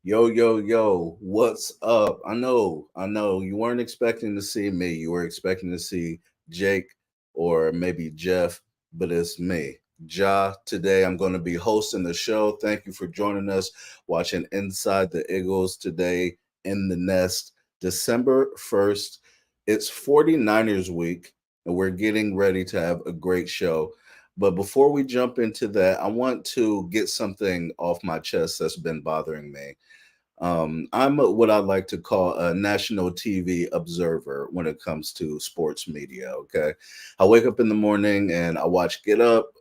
Yo, yo, yo, what's up? I know you weren't expecting to see me. You were expecting to see Jake or maybe Jeff, but it's me, Ja. Today I'm going to be hosting the show. Thank you for joining us, watching Inside the Iggles today in the Nest, December 1st. It's 49ers week, and we're getting ready to have a great show. But before we jump into that, I want to get something off my chest that's been bothering me. What I like to call a national TV observer when it comes to sports media. Okay, I wake up in the morning and I watch Get Up,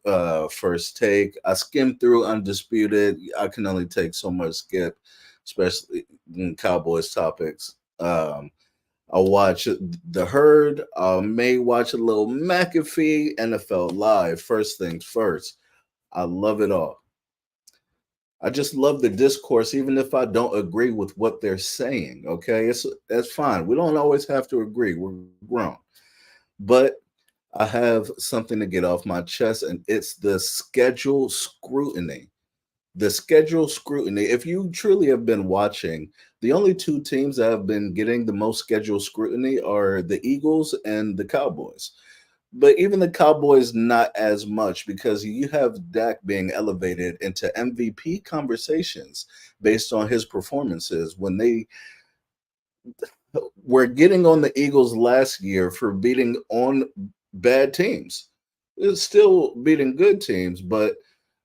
First Take. I skim through Undisputed. I can only take so much skip, especially in Cowboys topics. I watch The Herd. I may watch a little McAfee, NFL Live. First things first. I love it all. I just love the discourse, even if I don't agree with what they're saying. Okay, it's that's fine. We don't always have to agree. We're grown, but I have something to get off my chest, and it's the schedule scrutiny. The schedule scrutiny. If you truly have been watching, the only two teams that have been getting the most schedule scrutiny are the Eagles and the Cowboys. But even the Cowboys, not as much because you have Dak being elevated into MVP conversations based on his performances when they were getting on the Eagles last year for beating on bad teams. It's still beating good teams, but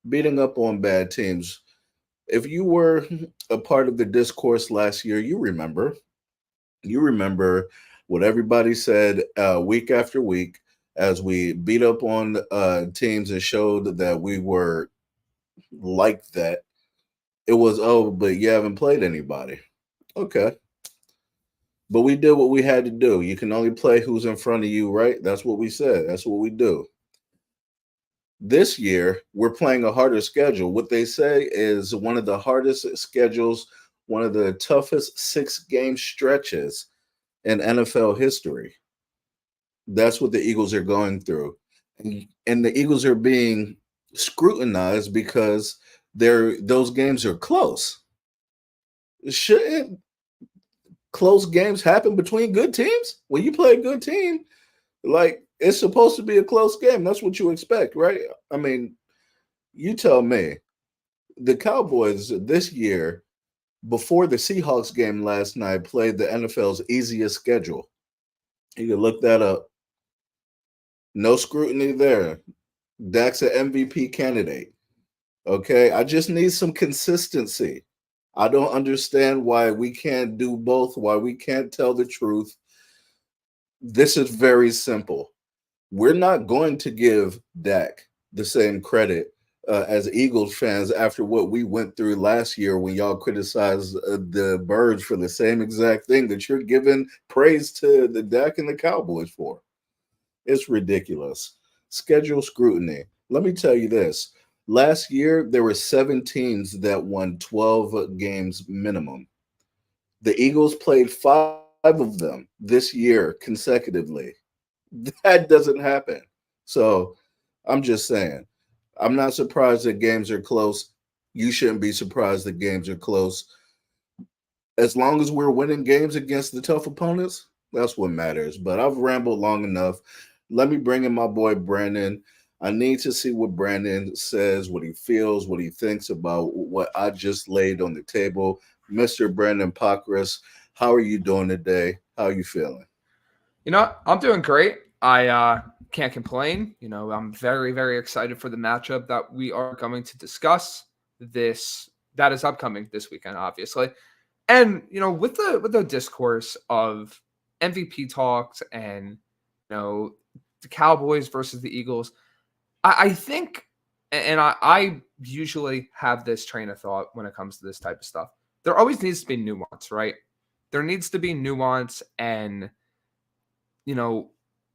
beating up on bad teams. If you were a part of the discourse last year, you remember what everybody said week after week as we beat up on teams and showed that we were like that. It was, oh, but you haven't played anybody. Okay. But we did what we had to do. You can only play who's in front of you, right? That's what we said. That's what we do. This year, we're playing a harder schedule. What they say is one of the hardest schedules, one of the toughest 6 game stretches in NFL history. That's what the Eagles are going through. And the Eagles are being scrutinized because those games are close. Shouldn't close games happen between good teams? When you play a good team, like it's supposed to be a close game. That's what you expect, right? I mean, you tell me. The Cowboys this year, before the Seahawks game last night, played the NFL's easiest schedule. You can look that up. No scrutiny there. Dak's an MVP candidate. Okay. I just need some consistency. I don't understand why we can't do both, why we can't tell the truth. This is very simple. We're not going to give Dak the same credit as Eagles fans after what we went through last year when y'all criticized the Birds for the same exact thing that you're giving praise to the Dak and the Cowboys for. It's ridiculous. Schedule scrutiny. Let me tell you this. Last year, there were 7 teams that won 12 games minimum. The Eagles played 5 of them this year consecutively. That doesn't happen. So I'm just saying, I'm not surprised that games are close. You shouldn't be surprised that games are close. As long as we're winning games against the tough opponents, that's what matters. But I've rambled long enough. Let me bring in my boy Brandon. I need to see what Brandon says, what he feels, what he thinks about what I just laid on the table. Mr. Brandon Pockris, how are you doing today? How are you feeling? I'm doing great. I can't complain. I'm very, very excited for the matchup that we are going to discuss this that is upcoming this weekend, obviously. And with the discourse of MVP talks and the Cowboys versus the Eagles, I think, and I usually have this train of thought when it comes to this type of stuff. There always needs to be nuance, right? There needs to be nuance and you know,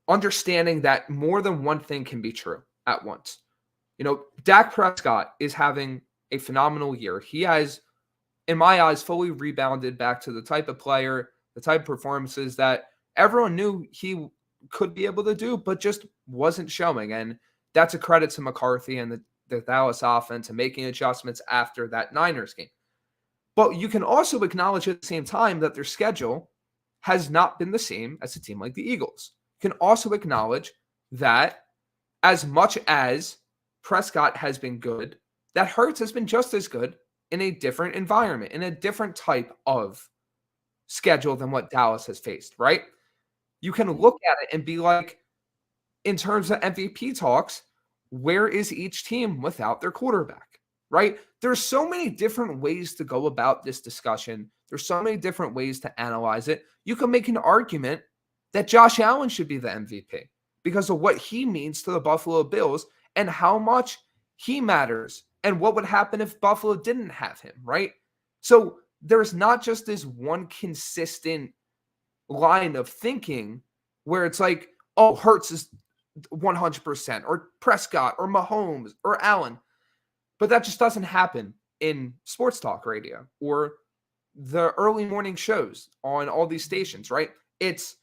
understanding that more than one thing can be true at once. Dak Prescott is having a phenomenal year. He has, in my eyes, fully rebounded back to the type of player, the type of performances that everyone knew he could be able to do, but just wasn't showing. And that's a credit to McCarthy and the Dallas offense and making adjustments after that Niners game. But you can also acknowledge at the same time that their schedule has not been the same as a team like the Eagles. You can also acknowledge that as much as Prescott has been good, that Hurts has been just as good in a different environment, in a different type of schedule than what Dallas has faced, right? You can look at it and be like, in terms of MVP talks, where is each team without their quarterback, right? There's so many different ways to go about this discussion. There's so many different ways to analyze it. You can make an argument that Josh Allen should be the MVP because of what he means to the Buffalo Bills and how much he matters and what would happen if Buffalo didn't have him, right? So there's not just this one consistent line of thinking where it's like, oh, Hurts is 100%, or Prescott, or Mahomes, or Allen. But that just doesn't happen in sports talk radio or the early morning shows on all these stations, right? It's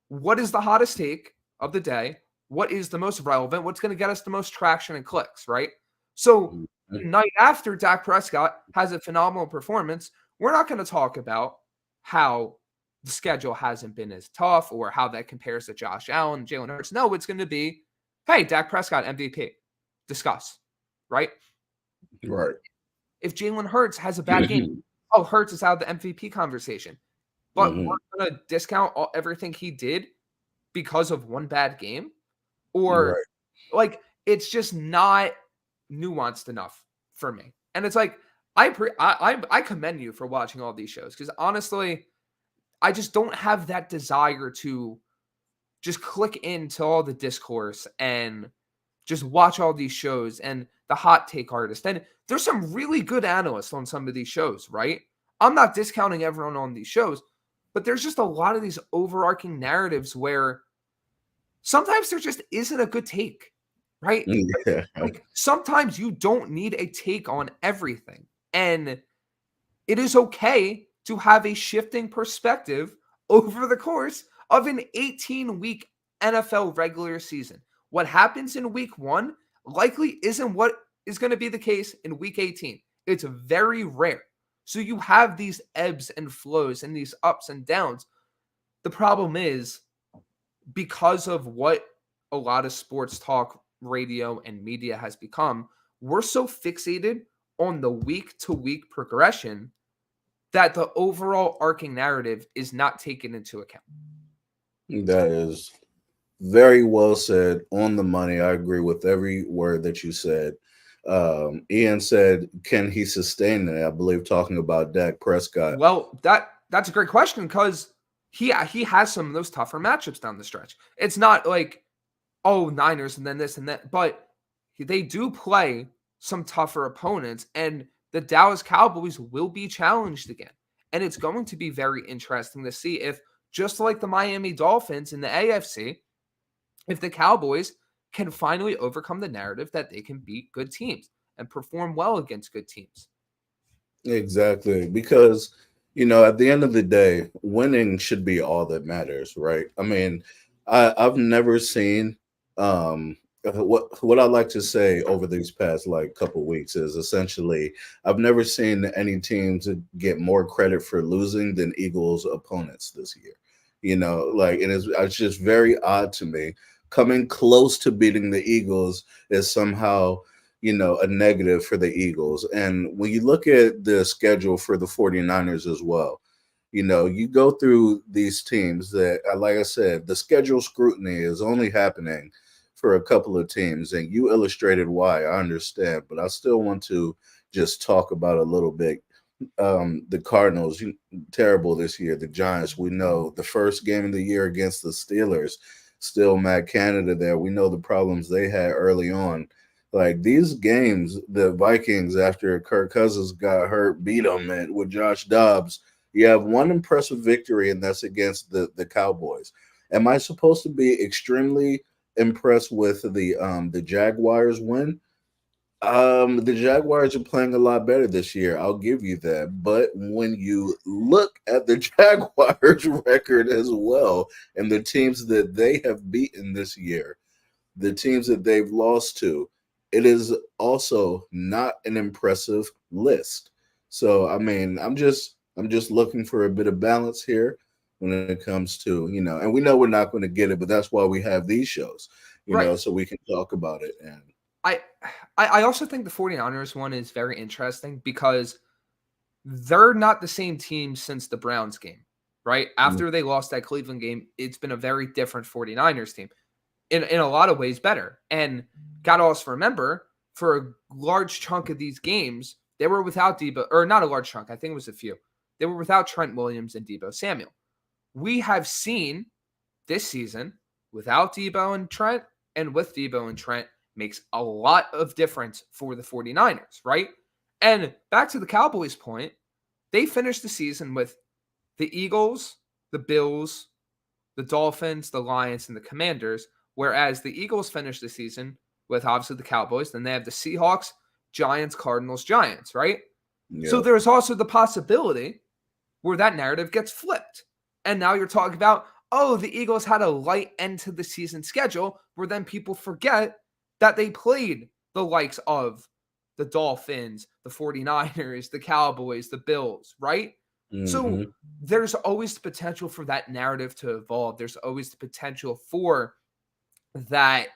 what is the hottest take of the day? What is the most relevant? What's going to get us the most traction and clicks, right? So the night after Dak Prescott has a phenomenal performance, we're not going to talk about how the schedule hasn't been as tough or how that compares to Josh Allen, Jalen Hurts. No, it's going to be, hey, Dak Prescott, MVP. Discuss, right? Right. If Jalen Hurts has a bad game, oh, Hurts is out of the MVP conversation. But we're going to discount everything he did because of one bad game? Or, Right. like, it's just not nuanced enough for me. And it's like, I commend you for watching all these shows because honestly, I just don't have that desire to just click into all the discourse and just watch all these shows and the hot take artist. And there's some really good analysts on some of these shows, right? I'm not discounting everyone on these shows, but there's just a lot of these overarching narratives where sometimes there just isn't a good take, right? Yeah. Like sometimes you don't need a take on everything. And it is okay to have a shifting perspective over the course of an 18-week NFL regular season. What happens in week 1 likely isn't what is going to be the case in week 18. It's very rare. So you have these ebbs and flows and these ups and downs. The problem is because of what a lot of sports talk, radio, and media has become, we're so fixated on the week to week progression that the overall arcing narrative is not taken into account. That is very well said, on the money. I agree with every word that you said. Ian said, "Can he sustain it?" I believe talking about Dak Prescott. Well, that's a great question because he has some of those tougher matchups down the stretch. It's not like, oh, Niners and then this and that, but they do play some tougher opponents, and the Dallas Cowboys will be challenged again. And it's going to be very interesting to see if, just like the Miami Dolphins in the AFC, if the Cowboys can finally overcome the narrative that they can beat good teams and perform well against good teams. Exactly, because at the end of the day, winning should be all that matters, right? I mean, I've never seen what I like to say over these past like couple weeks is essentially I've never seen any teams get more credit for losing than Eagles opponents this year. Like, and it's just very odd to me. Coming close to beating the Eagles is somehow a negative for the Eagles. And when you look at the schedule for the 49ers as well, you go through these teams that, like I said, the schedule scrutiny is only happening for a couple of teams. And you illustrated why. I understand, but I still want to just talk about a little bit. The Cardinals, terrible this year. The Giants, we know the first game of the year against the Steelers, still Matt Canada there. We know the problems they had early on. Like these games, the Vikings, after Kirk Cousins got hurt, beat them with Josh Dobbs. You have one impressive victory, and that's against the Cowboys. Am I supposed to be extremely impressed with the Jaguars win? The Jaguars are playing a lot better this year. I'll give you that. But when you look at the Jaguars record as well and the teams that they have beaten this year, the teams that they've lost to, it is also not an impressive list. So I mean, I'm just looking for a bit of balance here when it comes to, and we know we're not going to get it, but that's why we have these shows, Right. so we can talk about it. And I I also think the 49ers one is very interesting because they're not the same team since the Browns game, right? mm, After they lost that Cleveland game, it's been a very different 49ers team. In a lot of ways better. And got to also remember, for a large chunk of these games, they were without Debo, or not a large chunk, I think it was a few. They were without Trent Williams and Debo Samuel. We have seen this season without Debo and Trent and with Debo and Trent makes a lot of difference for the 49ers, right? And back to the Cowboys point, they finished the season with the Eagles, the Bills, the Dolphins, the Lions, and the Commanders, whereas the Eagles finished the season with obviously the Cowboys. Then they have the Seahawks, Giants, Cardinals, Giants, right? So yeah, there's also the possibility where that narrative gets flipped. And now you're talking about, oh, the Eagles had a light end to the season schedule, where then people forget that they played the likes of the Dolphins, the 49ers, the Cowboys, the Bills, right? So hmm there's always the potential for that narrative to evolve. There's always the potential for that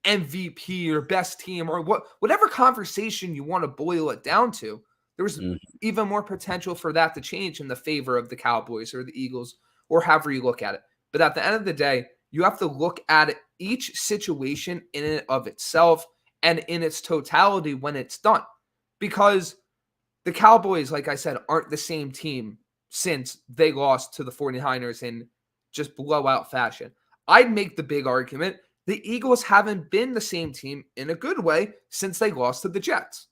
MVP or best team or whatever conversation you want to boil it down to. There's even more potential for that to change in the favor of the Cowboys or the Eagles or however you look at it. But at the end of the day, you have to look at each situation in and of itself and in its totality when it's done. Because the Cowboys, like I said, aren't the same team since they lost to the 49ers in just blowout fashion. I'd make the big argument the Eagles haven't been the same team in a good way since they lost to the Jets,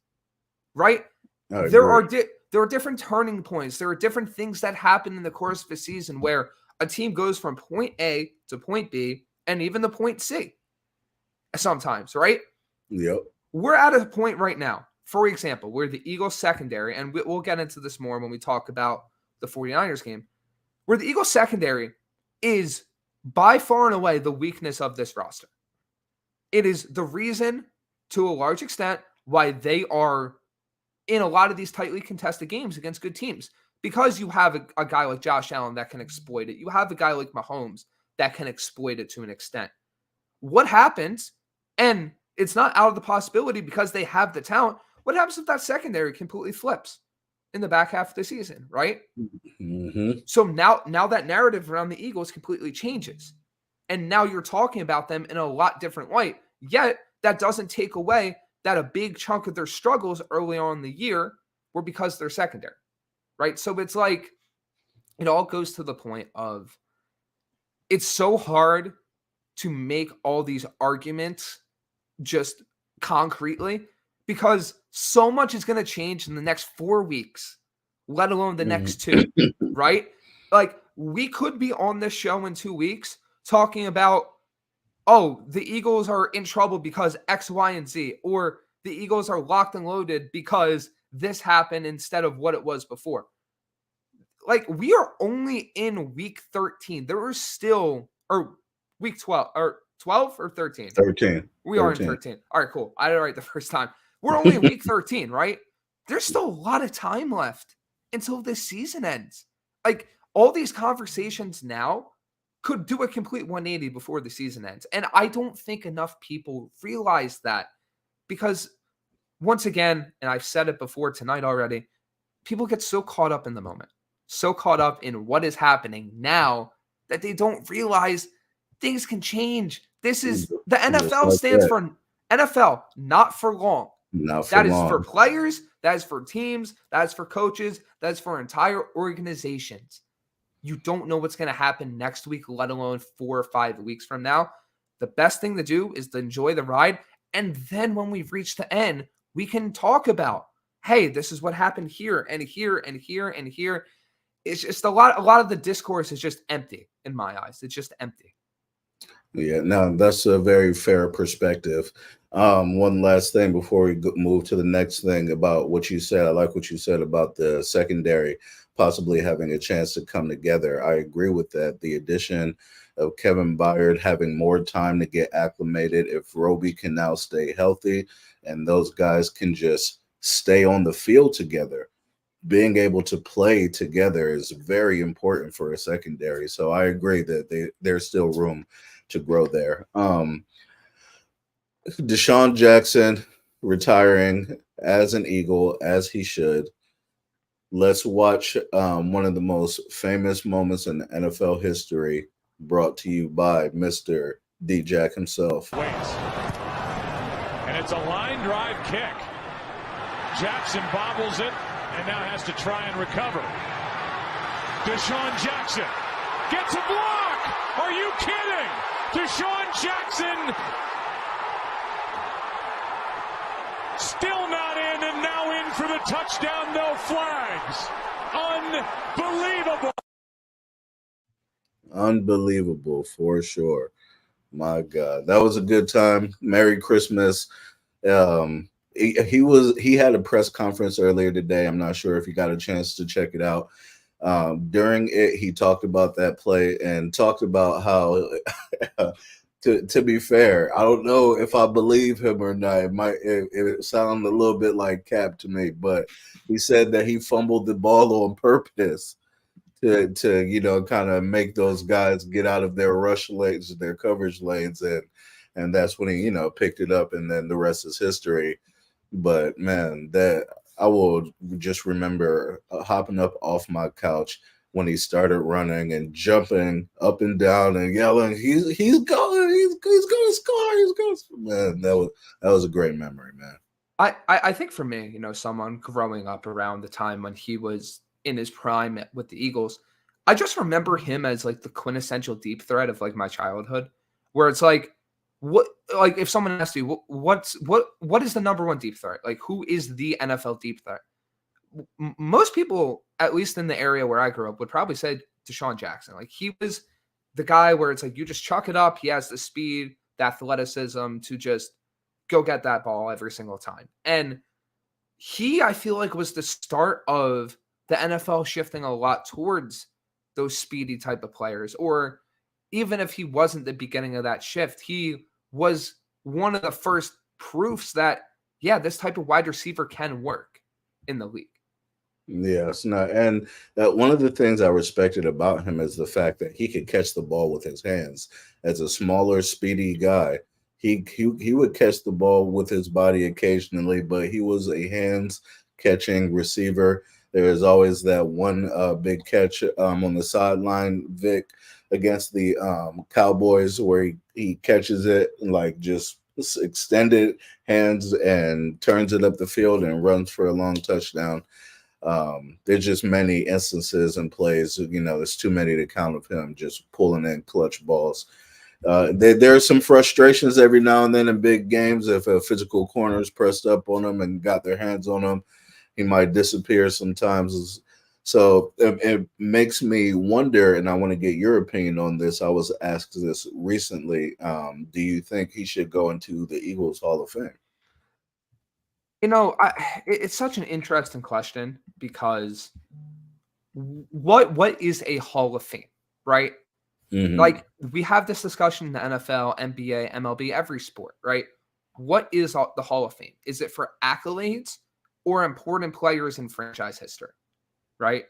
right? I There agree. are there are different turning points. There are different things that happen in the course of a season where a team goes from point A to point B and even the point C sometimes, right? Yep. We're at a point right now, for example, where the Eagles secondary, and we'll get into this more when we talk about the 49ers game, where the Eagles secondary is by far and away the weakness of this roster. It is the reason, to a large extent, why they are in a lot of these tightly contested games against good teams. Because you have a guy like Josh Allen that can exploit it. You have a guy like Mahomes that can exploit it to an extent. What happens, and it's not out of the possibility because they have the talent, what happens if that secondary completely flips in the back half of the season, right? hmm So now that narrative around the Eagles completely changes. And now you're talking about them in a lot different light. Yet that doesn't take away that a big chunk of their struggles early on in the year were because they're secondary, right? So it's like it all goes to the point of it's so hard to make all these arguments just concretely because so much is going to change in the next 4 weeks, let alone the hmm next two, right? Like we could be on this show in 2 weeks talking about, oh, the Eagles are in trouble because X, Y, and Z, or the Eagles are locked and loaded because this happened instead of what it was before. Like we are only in week 13. There are still, or week 12, or 12 or 13. 13. We are in 13. 13. All right, cool. I did it right the first time. We're only in week 13, right? There's still a lot of time left until this season ends. Like all these conversations now could do a complete 180 before the season ends. And I don't think enough people realize that because once again, and I've said it before tonight already, people get so caught up in the moment, so caught up in what is happening now that they don't realize things can change. This is the Just NFL like stands that. for NFL, not for long. Not for That is for long. players, that is for teams, that is for coaches, that is for entire organizations. You don't know what's going to happen next week, let alone 4 or 5 weeks from now. The best thing to do is to enjoy the ride. And then when we reach the end, we can talk about, hey, this is what happened here and here and here and here. It's just a lot of the discourse is just empty in my eyes. It's just empty. Yeah, no, that's a very fair perspective. One last thing before we move to the next thing about what you said. I like what you said about the secondary possibly having a chance to come together. I agree with that. The addition of Kevin Byard having more time to get acclimated. If Roby can now stay healthy and those guys can just stay on the field together, being able to play together is very important for a secondary. So I agree that there's still room to grow there. Deshaun Jackson retiring as an Eagle, as he should. Let's watch one of the most famous moments in NFL history, brought to you by Mr. D Jack himself. Waits. And it's a line drive kick. Jackson bobbles it and now has to try and recover. Deshaun Jackson gets a block. Are you kidding? Deshaun Jackson still not in, and now in for the touchdown, no flags. Unbelievable. Unbelievable for sure. My God, that was a good time. Merry Christmas. He had a press conference earlier today. I'm not sure if you got a chance to check it out. During it, he talked about that play and talked about how to be fair, I don't know if I believe him or not. It sounded a little bit like cap to me, but he said that he fumbled the ball on purpose to kind of make those guys get out of their rush lanes, their coverage lanes, and that's when he picked it up, and then the rest is history. But man, that I will just remember hopping up off my couch when he started running and jumping up and down and yelling, he's going to score, he's going to score. Man, that was a great memory, man. I think for me, someone growing up around the time when he was in his prime with the Eagles, I just remember him as like the quintessential deep threat of like my childhood, where it's like, if someone asked you what is the number one deep threat? Like, who is the NFL deep threat? Most people, at least in the area where I grew up, would probably say Deshaun Jackson. Like, he was the guy where it's like you just chuck it up. He has the speed, the athleticism to just go get that ball every single time. And he, I feel like, was the start of the NFL shifting a lot towards those speedy type of players. Or even if he wasn't the beginning of that shift, he was one of the first proofs that, yeah, this type of wide receiver can work in the league. Yes, no, and that one of the things I respected about him is the fact that he could catch the ball with his hands. As a smaller, speedy guy, he would catch the ball with his body occasionally, but he was a hands catching receiver. There is always that one big catch on the sideline, Vic, against the Cowboys, where he catches it like just extended hands and turns it up the field and runs for a long touchdown. There's just many instances and plays, there's too many to count of him just pulling in clutch balls. There are some frustrations every now and then in big games. If a physical corner is pressed up on him and got their hands on him, he might disappear sometimes. So it makes me wonder, and I want to get your opinion on this. I was asked this recently. Do you think he should go into the Eagles Hall of Fame? It's such an interesting question because what is a Hall of Fame, right? Mm-hmm. Like, we have this discussion in the NFL, NBA, MLB, every sport, right? What is the Hall of Fame? Is it for accolades or important players in franchise history, right?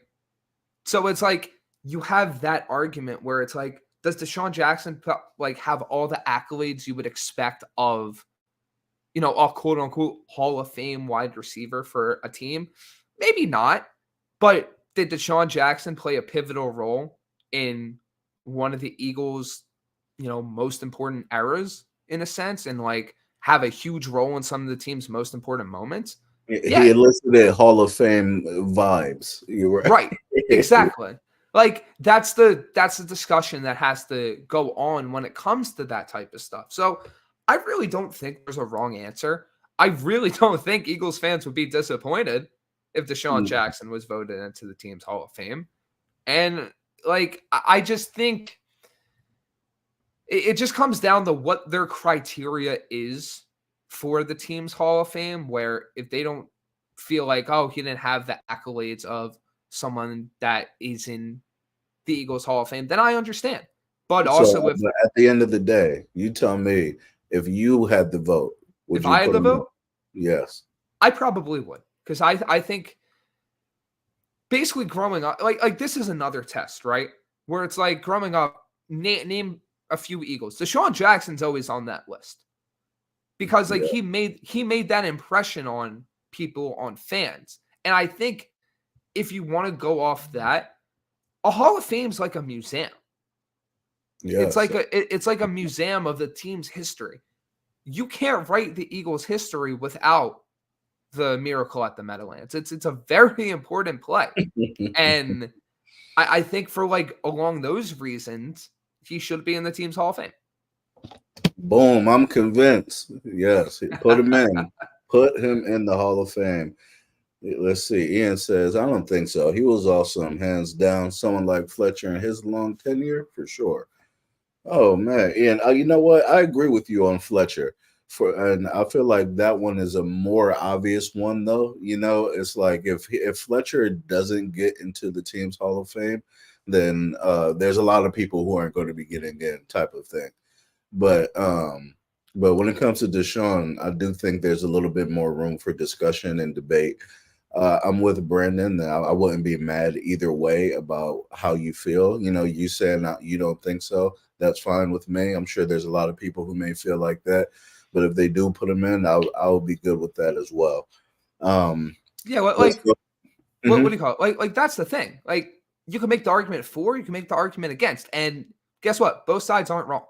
So it's like you have that argument where it's like, does Deshaun Jackson have all the accolades you would expect of a quote unquote Hall of Fame wide receiver for a team? Maybe not. But did Deshaun Jackson play a pivotal role in one of the Eagles, most important eras in a sense, and have a huge role in some of the team's most important moments? He elicited Hall of Fame vibes. You were right. Exactly. That's the discussion that has to go on when it comes to that type of stuff. So I really don't think there's a wrong answer. I really don't think Eagles fans would be disappointed if Deshaun Jackson was voted into the team's Hall of Fame. And I just think it just comes down to what their criteria is for the team's Hall of Fame, where if they don't feel like, oh, he didn't have the accolades of someone that is in the Eagles Hall of Fame, then I understand. But also, at the end of the day, you tell me, if you had the vote, if I had the vote, yes, I probably would, because I think basically growing up, like this is another test, right? Where it's like growing up, name a few Eagles. Deshaun Jackson's always on that list because like Yeah. he made that impression on people, on fans. And I think if you want to go off that, a Hall of Fame's like a museum. It's Yes. like it's like a museum of the team's history. You can't write the Eagles' history without the miracle at the Meadowlands. It's a very important play. And I think for like along those reasons, he should be in the team's Hall of Fame. Boom. I'm convinced. Yes. Put him in. Put him in the Hall of Fame. Let's see. Ian says, I don't think so. He was awesome, hands down. Someone like Fletcher and his long tenure, for sure. Oh man, Ian, you know what? I agree with you on Fletcher. And I feel like that one is a more obvious one, though. You know, it's like if Fletcher doesn't get into the team's Hall of Fame, then there's a lot of people who aren't going to be getting in, type of thing. But when it comes to Deshaun, I do think there's a little bit more room for discussion and debate. I'm with Brandon. I wouldn't be mad either way about how you feel. You know, you saying you don't think so, that's fine with me. I'm sure there's a lot of people who may feel like that, but if they do put him in, I'll be good with that as well. Yeah, what Let's go. what Mhm. do you call it? Like that's the thing. Like you can make the argument for, you can make the argument against, and guess what? Both sides aren't wrong.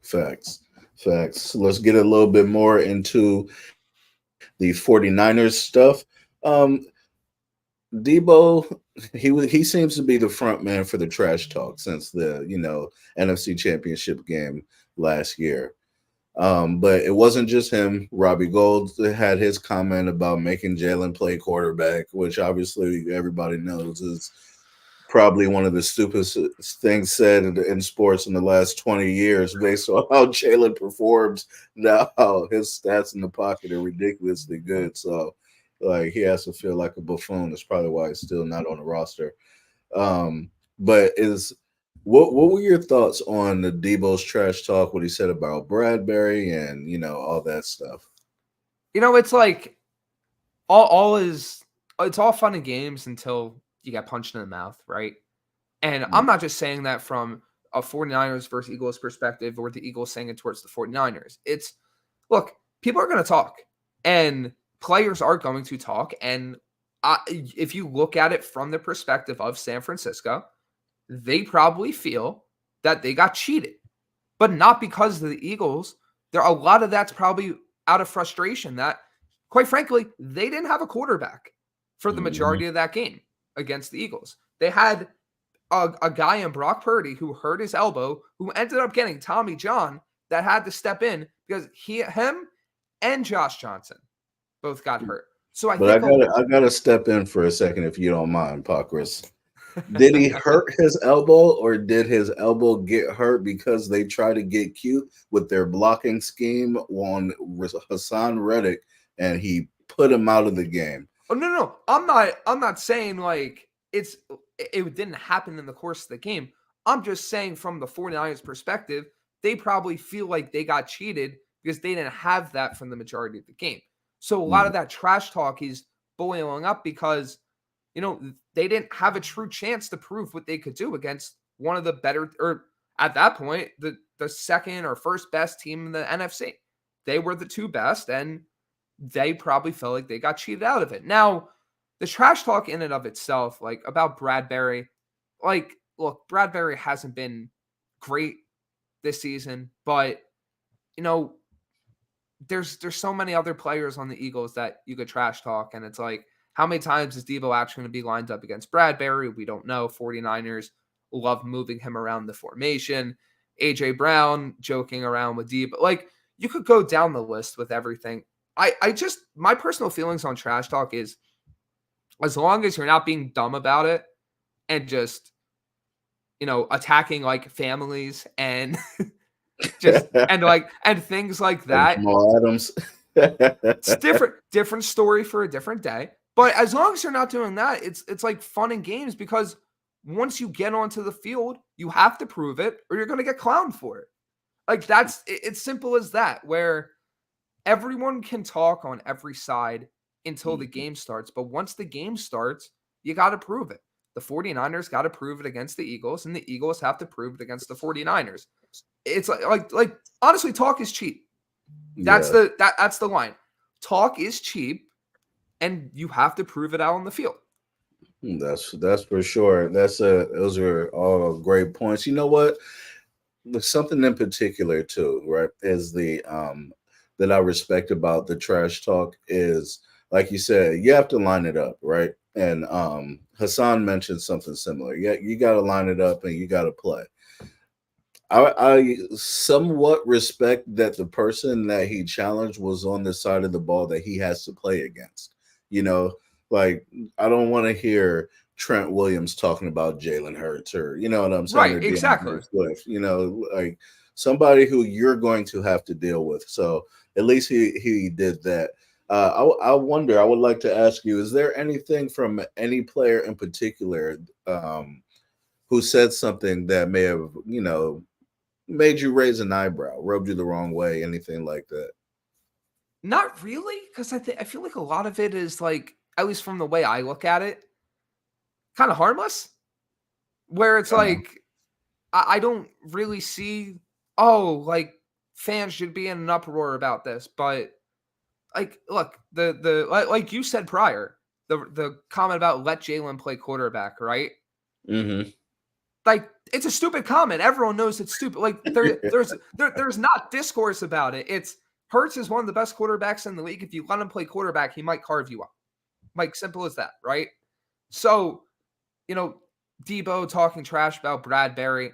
Facts. Facts. Let's get a little bit more into the 49ers stuff. Um, Debo, he seems to be the front man for the trash talk since the NFC Championship game last year. But it wasn't just him. Robbie Gold had his comment about making Jalen play quarterback, which obviously everybody knows is probably one of the stupidest things said in sports in the last 20 years based on how Jalen performs now. His stats in the pocket are ridiculously good. So, like, he has to feel like a buffoon. That's probably why he's still not on the roster. But what were your thoughts on the Debo's trash talk? What he said about Bradbury and all that stuff. It's like all is it's all fun and games until you get punched in the mouth, right? And I'm not just saying that from a 49ers versus Eagles perspective or the Eagles saying it towards the 49ers. It's look, people are going to talk and players are going to talk. And if you look at it from the perspective of San Francisco, they probably feel that they got cheated, but not because of the Eagles. A lot of that's probably out of frustration that, quite frankly, they didn't have a quarterback for the majority of that game against the Eagles. They had a guy in Brock Purdy who hurt his elbow, who ended up getting Tommy John that had to step in because him and Josh Johnson both got hurt. So I But think I gotta step in for a second if you don't mind, Pakris. Did he hurt his elbow, or did his elbow get hurt because they try to get cute with their blocking scheme on Hassan Reddick, and he put him out of the game? Oh no. I'm not saying like it didn't happen in the course of the game. I'm just saying from the 49ers perspective, they probably feel like they got cheated because they didn't have that from the majority of the game. So a lot of that trash talk is boiling up because they didn't have a true chance to prove what they could do against one of the better, or at that point, the second or first best team in the NFC. They were the two best, and they probably felt like they got cheated out of it. Now, the trash talk in and of itself, like about Bradbury, like, look, Bradbury hasn't been great this season, but there's so many other players on the Eagles that you could trash talk, and it's like, how many times is Debo actually going to be lined up against Bradbury? We don't know. 49ers love moving him around the formation. AJ Brown joking around with Debo. Like, you could go down the list with everything. I just, my personal feelings on trash talk is, as long as you're not being dumb about it and just, attacking like families and just, and things like that. Jamal Adams. It's different story for a different day. But as long as you're not doing that, it's like fun and games, because once you get onto the field, you have to prove it or you're going to get clowned for it. Like, it's simple as that, where everyone can talk on every side until the game starts. But once the game starts, you got to prove it. The 49ers got to prove it against the Eagles, and the Eagles have to prove it against the 49ers. It's like honestly, talk is cheap. That's Yeah. that's the line. Talk is cheap, and you have to prove it out on the field. That's for sure. Those are all great points. You know what? There's something in particular too, right? Is the that I respect about the trash talk is, like you said, you have to line it up, right? And Hassan mentioned something similar. Yeah, you got to line it up and you got to play. I somewhat respect that the person that he challenged was on the side of the ball that he has to play against. You know, like I don't want to hear Trent Williams talking about Jalen Hurts or you know what I'm saying, Right, or exactly. DeAndre Swift. You know, like somebody who you're going to have to deal with. So at least he did that. I wonder. I would like to ask you: is there anything from any player in particular who said something that may have made you raise an eyebrow, rubbed you the wrong way, anything like that? Not really, because I feel like a lot of it is like, at least from the way I look at it, kind of harmless. Where it's Uh-huh. like I don't really see, oh, like fans should be in an uproar about this, but like, look, like you said prior, the comment about let Jalen play quarterback, right? Mm-hmm. Like it's a stupid comment. Everyone knows it's stupid. Like there's not discourse about it. It's Hurts is one of the best quarterbacks in the league. If you let him play quarterback, he might carve you up. Like simple as that, right? So, you know, Debo talking trash about Bradbury.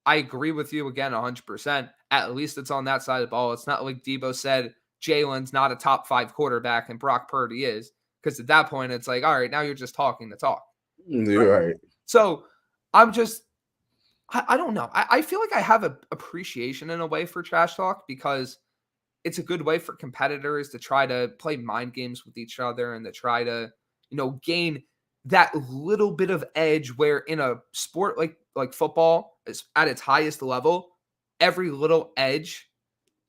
I agree with you again 100%. At least it's on that side of the ball. It's not like Debo said Jalen's not a top 5 quarterback and Brock Purdy is. Because at that point, it's like, all right, now you're just talking the talk. You're Right. right. So I'm just, I don't know. I feel like I have an appreciation in a way for trash talk because it's a good way for competitors to try to play mind games with each other and to try to, gain that little bit of edge where in a sport like football is at its highest level, every little edge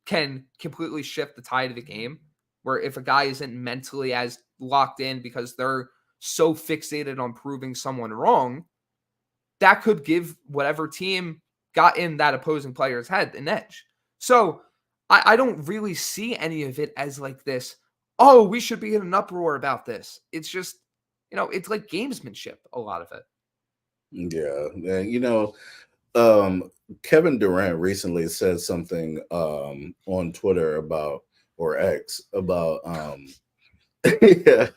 can completely shift the tide of the game. Where if a guy isn't mentally as locked in because they're so fixated on proving someone wrong, that could give whatever team got in that opposing player's head an edge. So I don't really see any of it as like this, oh, we should be in an uproar about this. It's just, it's like gamesmanship, a lot of it. Yeah. And Kevin Durant recently said something on Twitter about or X about yeah,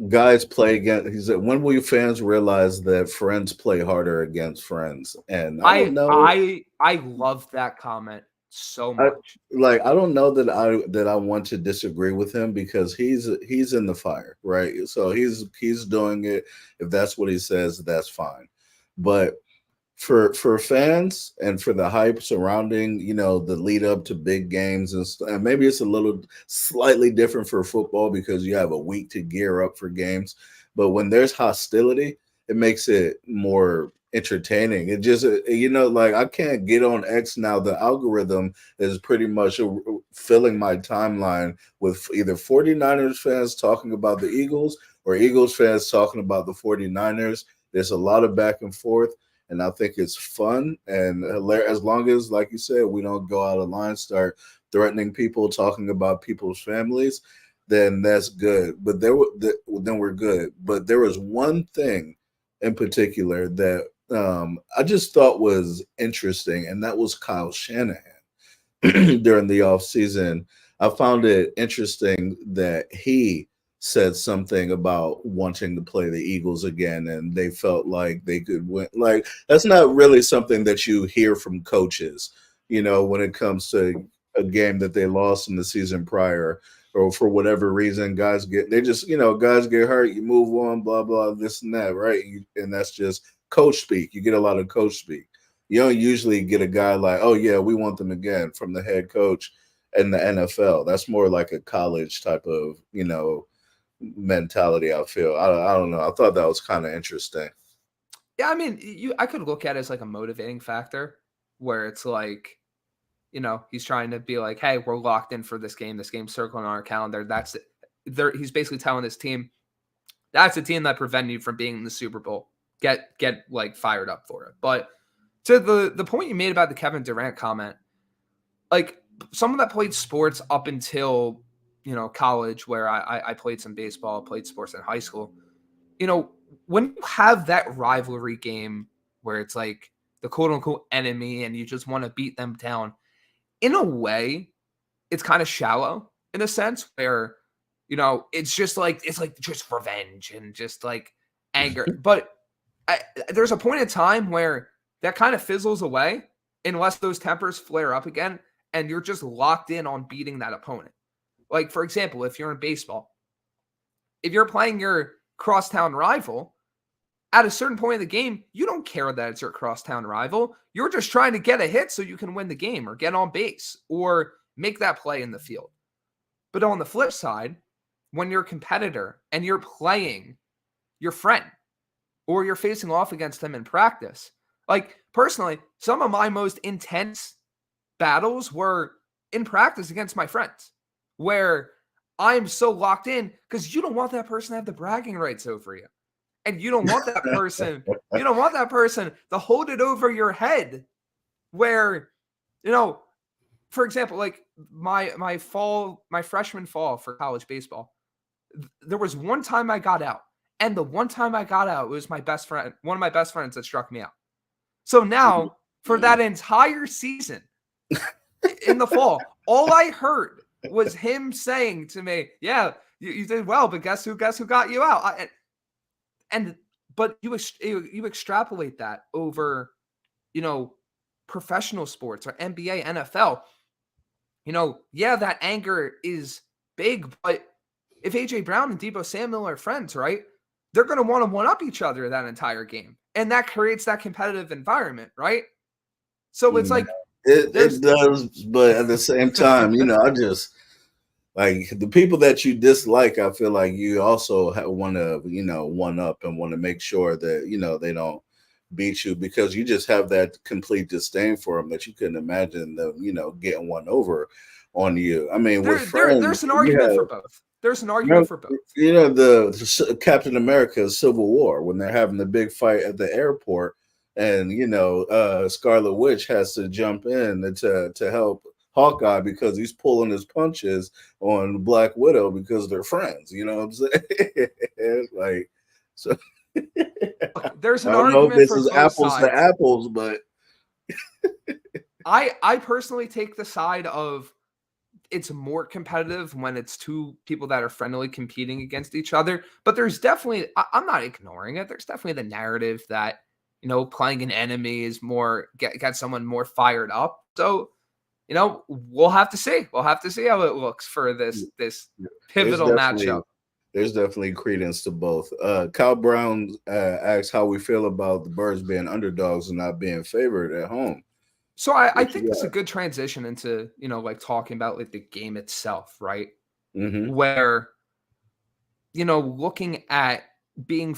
guys play against. He said, "When will you fans realize that friends play harder against friends?" And I don't I know. I I love that comment so I much. I don't know that I want to disagree with him because he's in the fire, right? So he's doing it. If that's what he says, that's fine. But for fans and for the hype surrounding the lead up to big games and maybe it's a little slightly different for football because you have a week to gear up for games, but when there's hostility it makes it more entertaining. It just like I can't get on X now. The algorithm is pretty much filling my timeline with either 49ers fans talking about the Eagles or Eagles fans talking about the 49ers. There's a lot of back and forth, and I think it's fun and hilarious as long as, like you said, we don't go out of line, start threatening people, talking about people's families. Then that's good. But then we're good. But there was one thing in particular that I just thought was interesting, and that was Kyle Shanahan during the off season. I found it interesting that he said something about wanting to play the Eagles again, and they felt like they could win. Like that's not really something that you hear from coaches, when it comes to a game that they lost in the season prior, or for whatever reason, guys get hurt, you move on, blah blah, this and that, right? And that's just coach speak. You get a lot of coach speak. You don't usually get a guy like, oh yeah, we want them again from the head coach in the NFL. That's more like a college type of, mentality, I feel. I don't know. I thought that was kind of interesting. Yeah, I mean, I could look at it as like a motivating factor where it's like, he's trying to be like, hey, we're locked in for this game. This game's circling on our calendar. That's it. He's basically telling his team That's a team that prevented you from being in the Super Bowl. Get like fired up for it. But to the point you made about the Kevin Durant comment, like someone that played sports up until, college, where I played some baseball, played sports in high school, when you have that rivalry game where it's like the quote unquote enemy and you just want to beat them down, in a way, it's kind of shallow in a sense where, it's just revenge and just like anger. But there's a point in time where that kind of fizzles away unless those tempers flare up again and you're just locked in on beating that opponent. Like, for example, if you're in baseball, if you're playing your crosstown rival, at a certain point in the game, you don't care that it's your crosstown rival. You're just trying to get a hit so you can win the game or get on base or make that play in the field. But on the flip side, when you're a competitor and you're playing your friend or you're facing off against them in practice, like personally, some of my most intense battles were in practice against my friends, where I'm so locked in because you don't want that person to have the bragging rights over you. And you don't want that person, to hold it over your head where, for example, like my freshman fall for college baseball, there was one time I got out. And the one time I got out, it was my best friend, one of my best friends that struck me out. So now for that entire season in the fall, all I heard was him saying to me, yeah, you did well, but guess who got you out? But you extrapolate that over, professional sports or NBA, NFL. That anger is big, but if AJ Brown and Deebo Samuel are friends, right, they're going to want to one up each other that entire game, and that creates that competitive environment, right? So it's like it does, but at the same time, I just. Like the people that you dislike, I feel like you also want to, one up and want to make sure that, they don't beat you because you just have that complete disdain for them that you couldn't imagine them, getting one over on you. I mean, there's an argument for both. There's an argument for both. The Captain America Civil War, when they're having the big fight at the airport and, Scarlet Witch has to jump in to help Hawkeye because he's pulling his punches on Black Widow because they're friends. You know what I'm saying? Like, so look, there's an I don't know argument if this for is both apples sides. to apples, but I personally take the side of it's more competitive when it's two people that are friendly competing against each other. But there's definitely, I'm not ignoring it. There's definitely the narrative that, playing an enemy is more, get someone more fired up. So, we'll have to see. We'll have to see how it looks for this pivotal matchup. There's definitely credence to both. Kyle Brown asks how we feel about the Birds being underdogs and not being favored at home. So I think it's a good transition into, like talking about like the game itself, right? Mm-hmm. Where, looking at being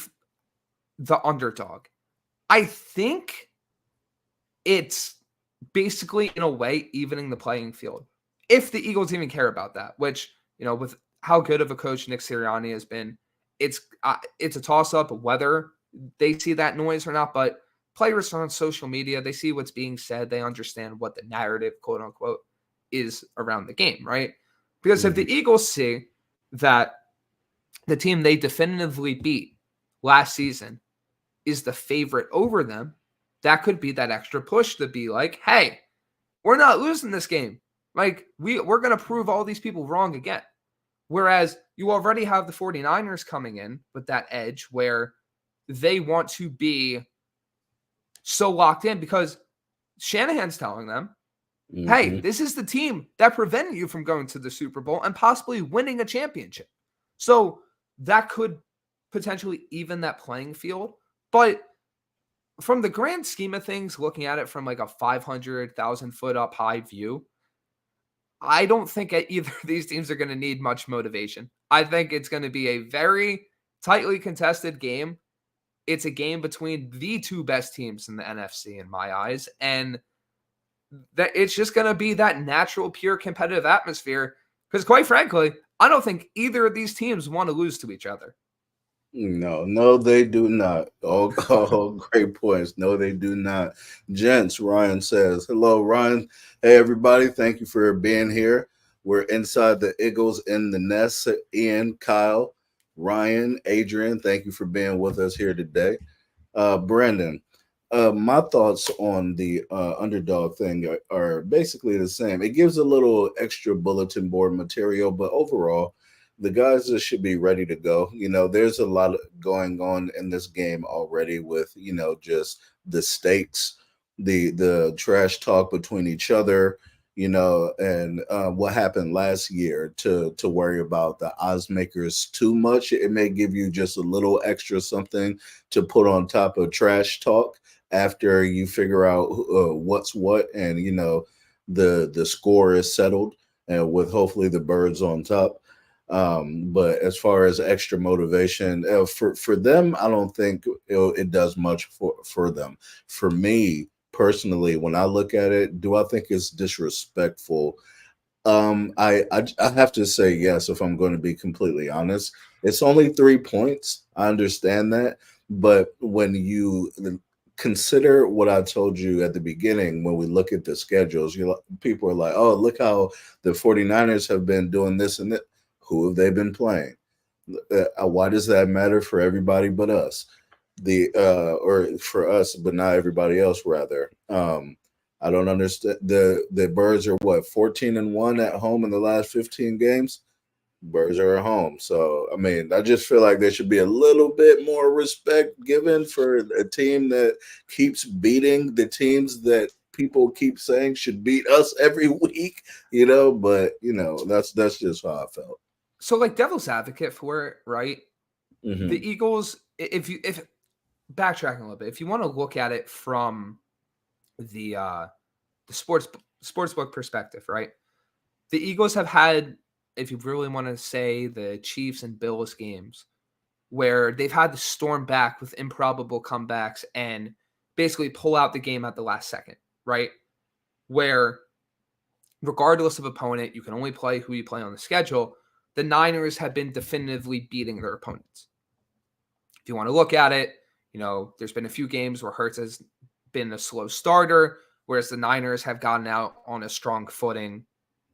the underdog, I think it's basically in a way evening the playing field. If the Eagles even care about that, which, with how good of a coach Nick Sirianni has been, it's a toss-up whether they see that noise or not, but players are on social media, they see what's being said, they understand what the narrative, quote unquote, is around the game, right? Because if the Eagles see that the team they definitively beat last season is the favorite over them, that could be that extra push to be like, hey, we're not losing this game. Like, we're going to prove all these people wrong again. Whereas you already have the 49ers coming in with that edge where they want to be so locked in because Shanahan's telling them, hey, this is the team that prevented you from going to the Super Bowl and possibly winning a championship. So that could potentially even that playing field. But from the grand scheme of things, looking at it from like a 500,000 foot up high view, I don't think either of these teams are going to need much motivation. I think it's going to be a very tightly contested game. It's a game between the two best teams in the NFC in my eyes. And that it's just going to be that natural, pure competitive atmosphere. Because quite frankly, I don't think either of these teams want to lose to each other. No, they do not. All great points. No, they do not. Gents, Ryan says, hello, Ryan. Hey, everybody. Thank you for being here. We're inside the Iggles in the nest. Ian, Kyle, Ryan, Adrian, thank you for being with us here today. Brandon, my thoughts on the underdog thing are basically the same. It gives a little extra bulletin board material, but overall, the guys that should be ready to go. There's a lot going on in this game already with just the stakes, the trash talk between each other. And what happened last year to worry about the odds makers too much. It may give you just a little extra something to put on top of trash talk after you figure out what's what, and the score is settled, and with hopefully the birds on top. But as far as extra motivation for them, I don't think it does much for them. For me personally, when I look at it, do I think it's disrespectful? I have to say yes. If I'm going to be completely honest, it's only 3 points. I understand that, but when you consider what I told you at the beginning, when we look at the schedules, people are like, "Oh, look how the 49ers have been doing this and that." Who have they been playing? Why does that matter for everybody but us? Or for us, but not everybody else. Rather, I don't understand. The Birds are what, 14-1 at home in the last 15 games. Birds are at home, so I mean, I just feel like there should be a little bit more respect given for a team that keeps beating the teams that people keep saying should beat us every week. But that's just how I felt. So, like devil's advocate for it, right? Hmm. The Eagles, if backtracking a little bit, if you want to look at it from the sportsbook perspective, right? The Eagles have had, if you really want to say, the Chiefs and Bills games where they've had to storm back with improbable comebacks and basically pull out the game at the last second, right? Where regardless of opponent, you can only play who you play on the schedule. The Niners have been definitively beating their opponents. If you want to look at it, there's been a few games where Hurts has been a slow starter, whereas the Niners have gotten out on a strong footing